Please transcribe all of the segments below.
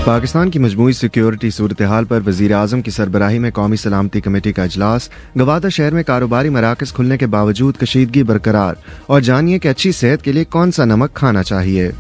پاکستان کی مجموعی سیکیورٹی صورتحال پر وزیر اعظم کی سربراہی میں قومی سلامتی کمیٹی کا اجلاس۔ گوادر شہر میں کاروباری مراکز کھلنے کے باوجود کشیدگی برقرار، اور جانیے کہ اچھی صحت کے لیے کون سا نمک کھانا چاہیے۔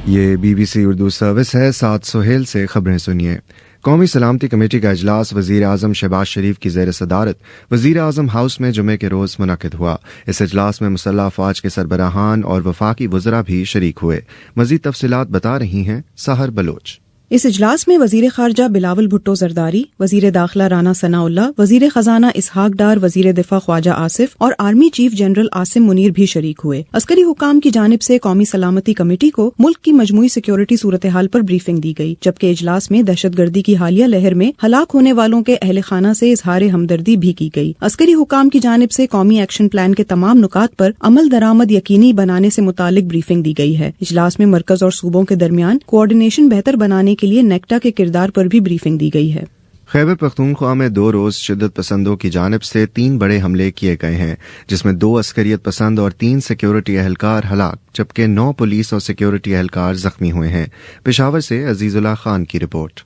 یہ BBC اردو سروس ہے، ساتھ سہیل سے خبریں سنیے۔ قومی سلامتی کمیٹی کا اجلاس وزیر اعظم شہباز شریف کی زیر صدارت وزیر اعظم ہاؤس میں جمعے کے روز منعقد ہوا۔ اس اجلاس میں مسلح افواج کے سربراہان اور وفاقی وزراء بھی شریک ہوئے۔ مزید تفصیلات بتا رہی ہیں سحر بلوچ۔ اس اجلاس میں وزیر خارجہ بلاول بھٹو زرداری، وزیر داخلہ رانا ثناء اللہ، وزیر خزانہ اسحاق ڈار، وزیر دفاع خواجہ آصف اور army chief general Asim Munir بھی شریک ہوئے۔ عسکری حکام کی جانب سے قومی سلامتی کمیٹی کو ملک کی مجموعی سیکیورٹی صورتحال پر بریفنگ دی گئی، جبکہ اجلاس میں دہشت گردی کی حالیہ لہر میں ہلاک ہونے والوں کے اہل خانہ سے اظہار ہمدردی بھی کی گئی۔ عسکری حکام کی جانب سے قومی ایکشن پلان کے تمام نکات پر عمل درآمد یقینی بنانے سے متعلق بریفنگ دی گئی ہے۔ اجلاس میں مرکز اور صوبوں کے درمیان کوآرڈینیشن بہتر بنانے کے لیے نیکٹا کے کردار پر بھی بریفنگ دی گئی ہے۔ خیبر پختونخوا میں 2 روز شدت پسندوں کی جانب سے 3 بڑے حملے کیے گئے ہیں، جس میں 2 عسکریت پسند اور 3 سیکیورٹی اہلکار ہلاک، جبکہ 9 پولیس اور سیکیورٹی اہلکار زخمی ہوئے ہیں۔ پشاور سے عزیز اللہ خان کی رپورٹ۔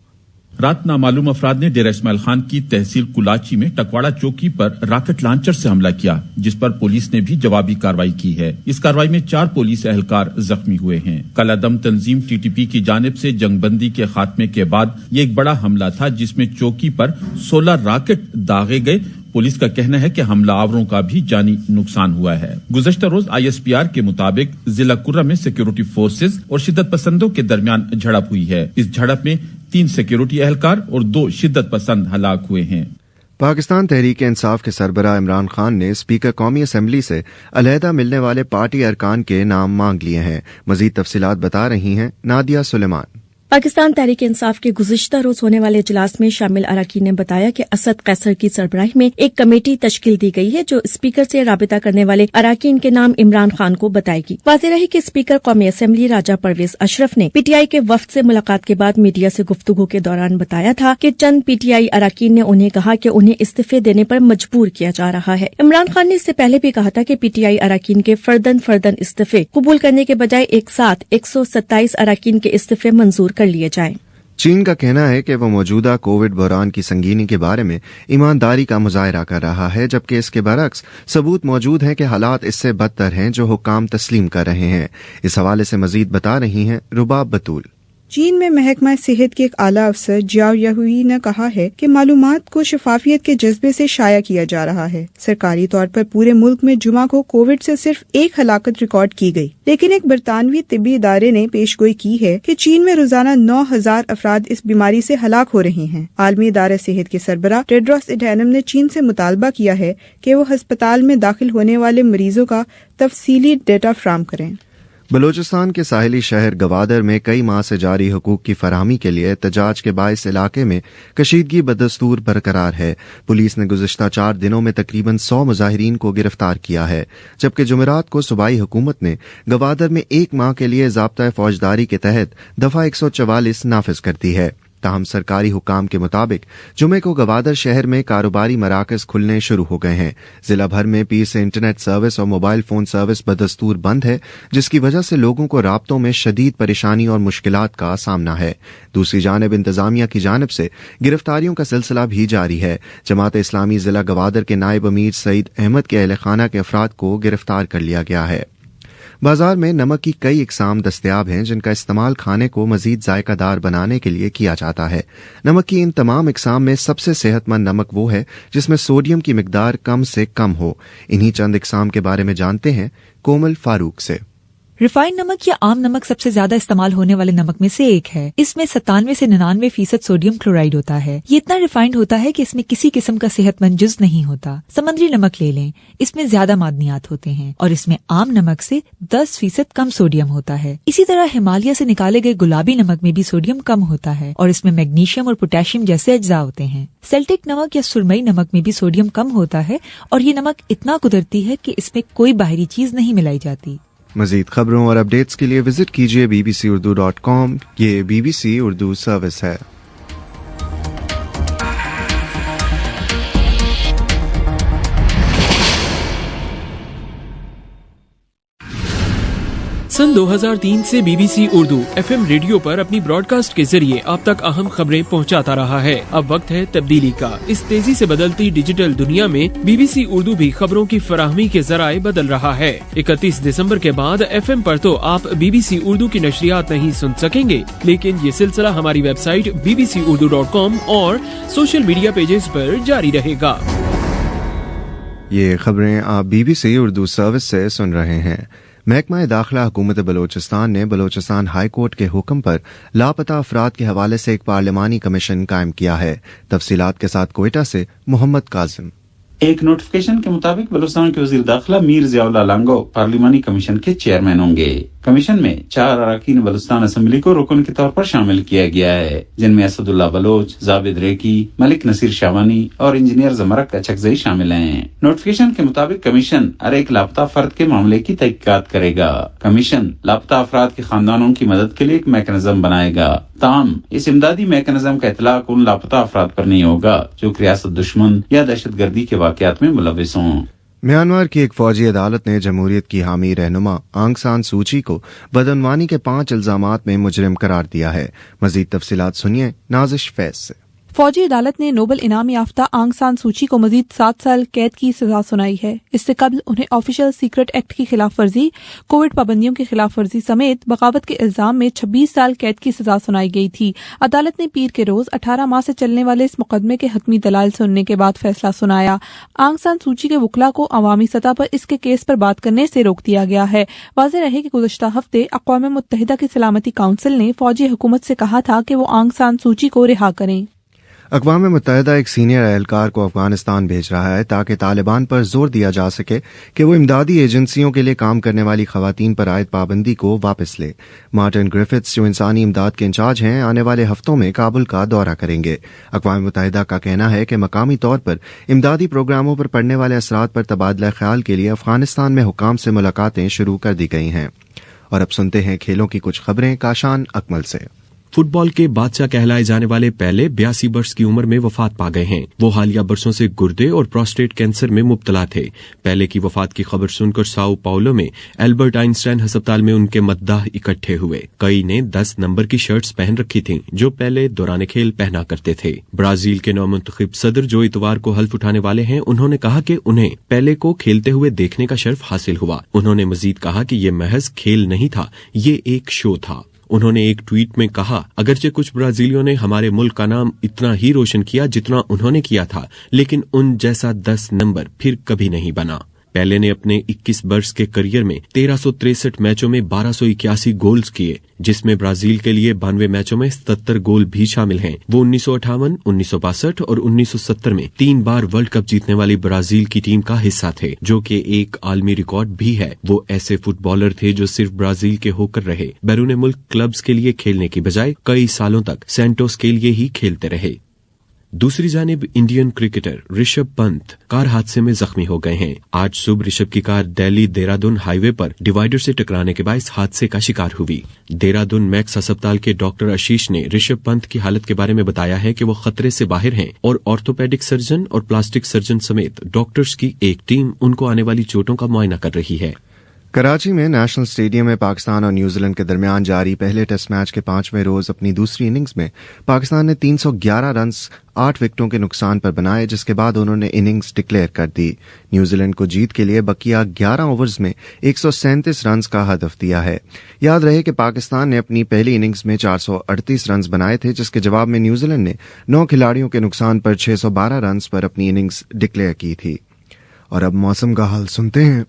رات نامعلوم افراد نے ڈیرہ اسماعیل خان کی تحصیل کلاچی میں ٹکواڑا چوکی پر راکٹ لانچر سے حملہ کیا، جس پر پولیس نے بھی جوابی کارروائی کی ہے۔ اس کارروائی میں 4 پولیس اہلکار زخمی ہوئے ہیں۔ کل عدم تنظیم TTP کی جانب سے جنگ بندی کے خاتمے کے بعد یہ ایک بڑا حملہ تھا، جس میں چوکی پر 16 راکٹ داغے گئے۔ پولیس کا کہنا ہے کہ حملہ آوروں کا بھی جانی نقصان ہوا ہے۔ گزشتہ روز ISPR کے مطابق ضلع کرہ میں سیکیورٹی فورسز اور شدت پسندوں کے درمیان جھڑپ ہوئی ہے۔ اس جھڑپ میں 3 سیکیورٹی اہلکار اور 2 شدت پسند ہلاک ہوئے ہیں۔ پاکستان تحریک انصاف کے سربراہ عمران خان نے اسپیکر قومی اسمبلی سے علیحدہ ملنے والے پارٹی ارکان کے نام مانگ لیے ہیں۔ مزید تفصیلات بتا رہی ہیں نادیہ سلیمان۔ پاکستان تحریک انصاف کے گزشتہ روز ہونے والے اجلاس میں شامل اراکین نے بتایا کہ اسد قیصر کی سربراہی میں ایک کمیٹی تشکیل دی گئی ہے، جو اسپیکر سے رابطہ کرنے والے اراکین کے نام عمران خان کو بتائے گی۔ واضح رہے کہ اسپیکر قومی اسمبلی راجہ پرویز اشرف نے PTI کے وفد سے ملاقات کے بعد میڈیا سے گفتگو کے دوران بتایا تھا کہ چند PTI اراکین نے انہیں کہا کہ انہیں استعفے دینے پر مجبور کیا جا رہا ہے۔ عمران خان نے اس سے پہلے بھی کہا تھا کہ PTI اراکین کے فردن استعفے قبول کرنے کے بجائے ایک ساتھ 127 اراکین کے استعفے منظور کر لیے جائیں۔ چین کا کہنا ہے کہ وہ موجودہ کووڈ بحران کی سنگینی کے بارے میں ایمانداری کا مظاہرہ کر رہا ہے، جبکہ اس کے برعکس ثبوت موجود ہیں کہ حالات اس سے بدتر ہیں جو حکام تسلیم کر رہے ہیں۔ اس حوالے سے مزید بتا رہی ہیں رباب بطول۔ چین میں محکمہ صحت کے ایک اعلیٰ افسر جیاؤ یہوئی نے کہا ہے کہ معلومات کو شفافیت کے جذبے سے شائع کیا جا رہا ہے۔ سرکاری طور پر پورے ملک میں جمعہ کو کووڈ سے صرف 1 ہلاکت ریکارڈ کی گئی، لیکن ایک برطانوی طبی ادارے نے پیش گوئی کی ہے کہ چین میں روزانہ 9000 افراد اس بیماری سے ہلاک ہو رہے ہیں۔ عالمی ادارہ صحت کے سربراہ ٹیڈروس اڈھینم نے چین سے مطالبہ کیا ہے کہ وہ ہسپتال میں داخل ہونے والے مریضوں کا تفصیلی ڈیٹا فراہم کریں۔ بلوچستان کے ساحلی شہر گوادر میں کئی ماہ سے جاری حقوق کی فراہمی کے لیے احتجاج کے باعث علاقے میں کشیدگی بدستور برقرار ہے۔ پولیس نے گزشتہ 4 دنوں میں تقریباً 100 مظاہرین کو گرفتار کیا ہے، جبکہ جمعرات کو صوبائی حکومت نے گوادر میں 1 ماہ کے لیے ضابطۂ فوجداری کے تحت دفعہ 144 نافذ کر دی ہے۔ تاہم سرکاری حکام کے مطابق جمعے کو گوادر شہر میں کاروباری مراکز کھلنے شروع ہو گئے ہیں۔ ضلع بھر میں پیر سے انٹرنیٹ سروس اور موبائل فون سروس بدستور بند ہے، جس کی وجہ سے لوگوں کو رابطوں میں شدید پریشانی اور مشکلات کا سامنا ہے۔ دوسری جانب انتظامیہ کی جانب سے گرفتاریوں کا سلسلہ بھی جاری ہے۔ جماعت اسلامی ضلع گوادر کے نائب امیر سعید احمد کے اہل خانہ کے افراد کو گرفتار کر لیا گیا ہے۔ بازار میں نمک کی کئی اقسام دستیاب ہیں، جن کا استعمال کھانے کو مزید ذائقہ دار بنانے کے لیے کیا جاتا ہے۔ نمک کی ان تمام اقسام میں سب سے صحت مند نمک وہ ہے جس میں سوڈیم کی مقدار کم سے کم ہو۔ انہی چند اقسام کے بارے میں جانتے ہیں کومل فاروق سے۔ ریفائنڈ نمک یا عام نمک سب سے زیادہ استعمال ہونے والے نمک میں سے ایک ہے۔ اس میں 97 سے 99% سوڈیم کلورائڈ ہوتا ہے۔ یہ اتنا ریفائنڈ ہوتا ہے کہ اس میں کسی قسم کا صحت مند جز نہیں ہوتا۔ سمندری نمک لے لیں، اس میں زیادہ معدنیات ہوتے ہیں اور اس میں عام نمک سے 10% کم سوڈیم ہوتا ہے۔ اسی طرح ہمالیہ سے نکالے گئے گلابی نمک میں بھی سوڈیم کم ہوتا ہے اور اس میں میگنیشیم اور پوٹیشیم جیسے اجزاء ہوتے ہیں۔ سیلٹک نمک یا سرمئی نمک میں بھی سوڈیم کم ہوتا ہے اور یہ نمک اتنا قدرتی ہے کہ اس میں کوئی باہری چیز نہیں ملائی جاتی۔ مزید خبروں اور اپڈیٹس کے لیے وزٹ کیجیے bbcurdu.com۔ یہ BBC اردو سروس ہے۔ सन 2003 से BBC उर्दू FM रेडियो पर अपनी ब्रॉडकास्ट के जरिए आप तक अहम खबरें पहुंचाता रहा है। अब वक्त है तब्दीली का। इस तेजी से बदलती डिजिटल दुनिया में BBC उर्दू भी खबरों की फराहमी के जराए बदल रहा है। 31 दिसंबर के बाद FM पर तो आप BBC उर्दू की नशरियात नहीं सुन सकेंगे, लेकिन ये सिलसिला हमारी वेबसाइट bbcurdu.com और सोशल मीडिया पेजेस पर जारी रहेगा। ये खबरें आप BBC उर्दू सर्विस से सुन रहे हैं। महकमा दाखिला हुकूमत बलोचिस्तान ने बलोचिस्तान हाई कोर्ट के हुक्म पर लापता अफराद के हवाले से एक पार्लिमानी कमीशन कायम किया है। तफसीलात के साथ कोयटा से मोहम्मद काजिम। एक नोटिफिकेशन के मुताबिक बलूचिस्तान के वजीर दाखिला मीर ज़ियाउल्लाह लांगो पार्लिमानी कमीशन के चेयरमैन होंगे। कमीशन में 4 अरकान बलूचिस्तान असेंबली को रुकन के तौर पर शामिल किया गया है, जिनमें असदुल्ला बलोच, जावेद रेकी, मलिक नसीर शावानी और इंजीनियर जमरक अचकजई शामिल हैं। नोटिफिकेशन के मुताबिक कमीशन हर एक लापता फर्द के मामले की तहकीकात करेगा। कमीशन लापता अफराद के खानदानों की मदद के लिए एक मैकेनिज्म बनाएगा। ताहम इस इमदादी मैकेनिज्म का इतलाक उन लापता अफराद पर नहीं होगा जो रियासत दुश्मन या दहशतगर्दी के वाकयात में मुलविस हों। म्यांमार की एक फौजी अदालत ने जमहूरियत की हामी रहनुमा आंग सान सूची को बदअनवानी के 5 इल्जामात में मुजरिम करार दिया है। मजीद तफसीलात सुनिए नाजिश फैज से। फौजी अदालत ने नोबल इनाम याफ्ता आंग सान सूची को मजीद 7 साल कैद की सजा सुनाई है। इससे कबल उन्हें ऑफिशियल सीक्रेट एक्ट की खिलाफ वर्जी, कोविड पाबंदियों की खिलाफ वर्जी समेत बगावत के इल्जाम में 26 साल कैद की सजा सुनाई गई थी। अदालत ने पीर के रोज 18 माह से चलने वाले इस मुकदमे के हतमी दलाल सुनने के बाद फैसला सुनाया। आंग सान सूची के वकला को अवामी सतह पर इसके केस पर बात करने से रोक दिया गया है। वाज़ेह रहे कि गुज़श्ता हफ्ते अक़वाम मुत्तहिदा की सलामती काउंसिल ने फौजी हुकूमत से कहा था कि वो आंग सान सूची को रिहा करें। अक़वाम मुत्तहिदा एक सीनियर एहलकार को अफगानिस्तान भेज रहा है ताकि तालिबान पर जोर दिया जा सके कि वो इमदादी एजेंसियों के लिए काम करने वाली खवातीन पर आयद पाबंदी को वापस ले। मार्टिन ग्रिफिथ्स, जो इंसानी इमदाद के इंचार्ज हैं, आने वाले हफ्तों में काबुल का दौरा करेंगे। अक़वाम मुत्तहिदा का कहना है कि मकामी तौर पर इमदादी प्रोग्रामों पर पड़ने वाले असरात पर तबादला ख्याल के लिए अफगानिस्तान में हुक्काम से मुलाकातें शुरू कर दी गई हैं। और अब सुनते हैं खेलों की कुछ खबरें काशान अकमल से। फुटबॉल के बादशाह कहलाए जाने वाले पहले 82 वर्ष की उम्र में वफात पा गए हैं। वो हालिया बरसों से गुर्दे और प्रोस्टेट कैंसर में मुब्तला थे। पहले की वफात की खबर सुनकर साओ पाउलो में एल्बर्ट आइंस्टाइन अस्पताल में उनके मद्दाह इकट्ठे हुए। कई ने 10 नंबर की शर्ट्स पहन रखी थीं, जो पहले दौरान खेल पहना करते थे। ब्राजील के नौमुंतखब सदर जो इतवार को हल्फ उठाने वाले हैं, उन्होंने कहा कि उन्हें पहले को खेलते हुए देखने का शर्फ हासिल हुआ। उन्होंने मजीद कहा कि ये महज खेल नहीं था, ये एक शो था। उन्होंने एक ट्वीट में कहा, अगरचे कुछ ब्राजीलियों ने हमारे मुल्क का नाम इतना ही रोशन किया जितना उन्होंने किया था, लेकिन उन जैसा 10 नंबर फिर कभी नहीं बना। पेले ने अपने 21 वर्ष के करियर में 1363 मैचों में 1281 गोल्स किए, जिसमें ब्राजील के लिए 92 मैचों में 77 गोल भी शामिल हैं। वो 1958, 1962 और 1970 में 3 बार वर्ल्ड कप जीतने वाली ब्राजील की टीम का हिस्सा थे, जो कि एक आलमी रिकॉर्ड भी है। वो ऐसे फुटबॉलर थे जो सिर्फ ब्राजील के होकर रहे, बैरून मुल्क क्लब्स के लिए खेलने की बजाय कई सालों तक सैंटोस के लिए ही खेलते रहे। दूसरी जानिब Indian cricketer Rishabh Pant car हादसे में जख्मी हो गए हैं। आज सुबह ऋषभ की कार दिल्ली देहरादून हाईवे पर डिवाइडर से टकराने के बाद इस हादसे का शिकार हुई। देहरादून मैक्स अस्पताल के डॉक्टर आशीष ने ऋषभ पंत की हालत के बारे में बताया है कि वो खतरे से बाहर हैं और ऑर्थोपेडिक सर्जन और प्लास्टिक सर्जन समेत डॉक्टर्स की एक टीम उनको आने वाली चोटों का मुआयना कर रही है। कराची में नेशनल स्टेडियम में पाकिस्तान और न्यूजीलैंड के दरमियान जारी पहले टेस्ट मैच के 5वें रोज अपनी दूसरी इनिंग्स में पाकिस्तान ने 311 रन 8 विकेटों के नुकसान पर बनाए, जिसके बाद उन्होंने इनिंग्स डिक्लेयर कर दी। न्यूजीलैंड को जीत के लिए बकिया 11 ओवर्स में 137 रन का हदफ दिया है। याद रहे कि पाकिस्तान ने अपनी पहली इनिंग्स में 438 रन बनाए थे, जिसके जवाब में न्यूजीलैंड ने 9 खिलाड़ियों के नुकसान पर 612 रन पर अपनी इनिंग्स डिक्लेयर की थी। और अब मौसम का हाल सुनते हैं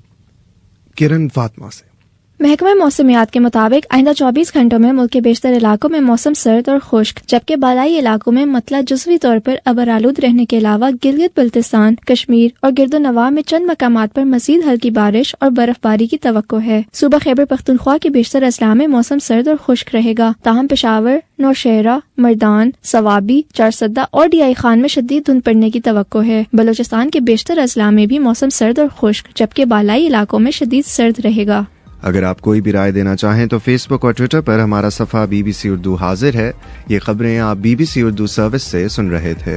किरण फातिमा से। महकमा मौसमियात के मुताबिक आइंदा 24 घंटों में मुल्क के बेशतर इलाकों में मौसम सर्द और खुश्क, जबकि बालाई इलाकों में मतला जुज़वी तौर पर अबर आलूद रहने के अलावा गिलगित बल्तिस्तान, कश्मीर और गिरदोनवा में चंद मकामात पर मजीद हल्की बारिश और बर्फबारी की तवक्को है। सूबा खैबर पख्तूनख्वा के बेशतर अजला में मौसम सर्द और खुश्क रहेगा। ताहम पेशावर, नौशहरा, मर्दान, सवाबी, चारसद्दा और डीआई खान में शदीद धुंध पड़ने की तवक्को है। बलोचिस्तान के बेशतर अजला में भी मौसम सर्द और खुश्क, जबकि बालाई इलाकों में शदीद सर्द रहेगा। अगर आप कोई भी राय देना चाहें तो फेसबुक और ट्विटर पर हमारा सफ़ा BBC उर्दू हाजिर है। ये खबरें आप BBC उर्दू सर्विस से सुन रहे थे।